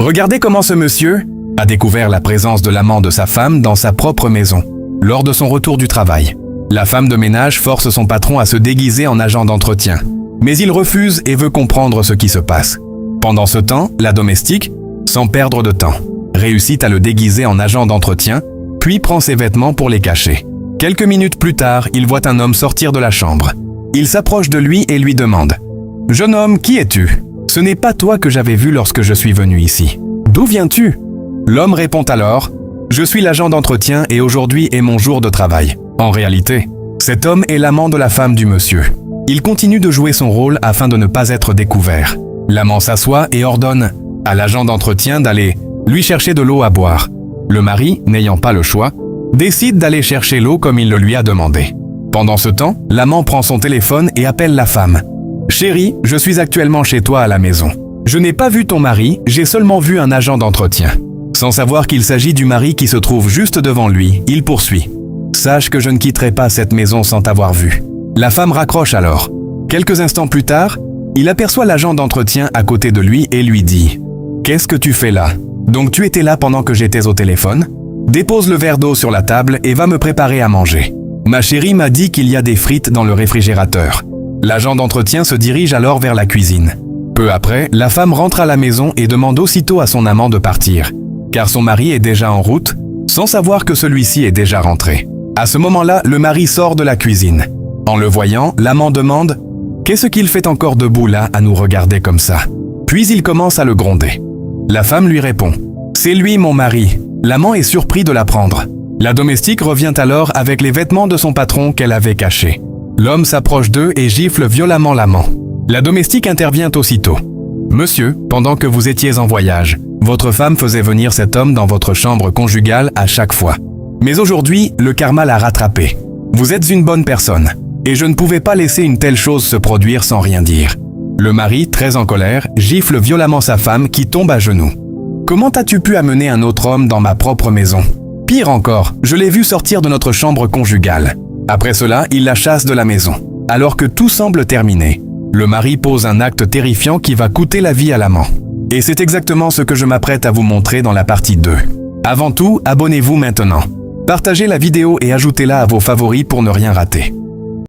Regardez comment ce monsieur a découvert la présence de l'amant de sa femme dans sa propre maison, lors de son retour du travail. La femme de ménage force son patron à se déguiser en agent d'entretien, mais il refuse et veut comprendre ce qui se passe. Pendant ce temps, la domestique, sans perdre de temps, réussit à le déguiser en agent d'entretien, puis prend ses vêtements pour les cacher. Quelques minutes plus tard, il voit un homme sortir de la chambre. Il s'approche de lui et lui demande « Jeune homme, qui es-tu ? Ce n'est pas toi que j'avais vu lorsque je suis venu ici. D'où viens-tu » L'homme répond alors « Je suis l'agent d'entretien et aujourd'hui est mon jour de travail. » En réalité, cet homme est l'amant de la femme du monsieur. Il continue de jouer son rôle afin de ne pas être découvert. L'amant s'assoit et ordonne à l'agent d'entretien d'aller lui chercher de l'eau à boire. Le mari, n'ayant pas le choix, décide d'aller chercher l'eau comme il le lui a demandé. Pendant ce temps, l'amant prend son téléphone et appelle la femme. « Chérie, je suis actuellement chez toi à la maison. Je n'ai pas vu ton mari, j'ai seulement vu un agent d'entretien. » Sans savoir qu'il s'agit du mari qui se trouve juste devant lui, il poursuit. « Sache que je ne quitterai pas cette maison sans t'avoir vu. » La femme raccroche alors. Quelques instants plus tard, il aperçoit l'agent d'entretien à côté de lui et lui dit « Qu'est-ce que tu fais là ? Donc tu étais là pendant que j'étais au téléphone ? Dépose le verre d'eau sur la table et va me préparer à manger. Ma chérie m'a dit qu'il y a des frites dans le réfrigérateur. » L'agent d'entretien se dirige alors vers la cuisine. Peu après, la femme rentre à la maison et demande aussitôt à son amant de partir, car son mari est déjà en route, sans savoir que celui-ci est déjà rentré. À ce moment-là, le mari sort de la cuisine. En le voyant, l'amant demande « Qu'est-ce qu'il fait encore debout là à nous regarder comme ça ?» Puis il commence à le gronder. La femme lui répond « C'est lui mon mari. » L'amant est surpris de l'apprendre. La domestique revient alors avec les vêtements de son patron qu'elle avait cachés. L'homme s'approche d'eux et gifle violemment l'amant. La domestique intervient aussitôt. « Monsieur, pendant que vous étiez en voyage, votre femme faisait venir cet homme dans votre chambre conjugale à chaque fois. Mais aujourd'hui, le karma l'a rattrapé. Vous êtes une bonne personne, et je ne pouvais pas laisser une telle chose se produire sans rien dire. » Le mari, très en colère, gifle violemment sa femme qui tombe à genoux. « Comment as-tu pu amener un autre homme dans ma propre maison ? Pire encore, je l'ai vu sortir de notre chambre conjugale. » Après cela, il la chasse de la maison. Alors que tout semble terminé, le mari pose un acte terrifiant qui va coûter la vie à l'amant. Et c'est exactement ce que je m'apprête à vous montrer dans la partie 2. Avant tout, abonnez-vous maintenant. Partagez la vidéo et ajoutez-la à vos favoris pour ne rien rater.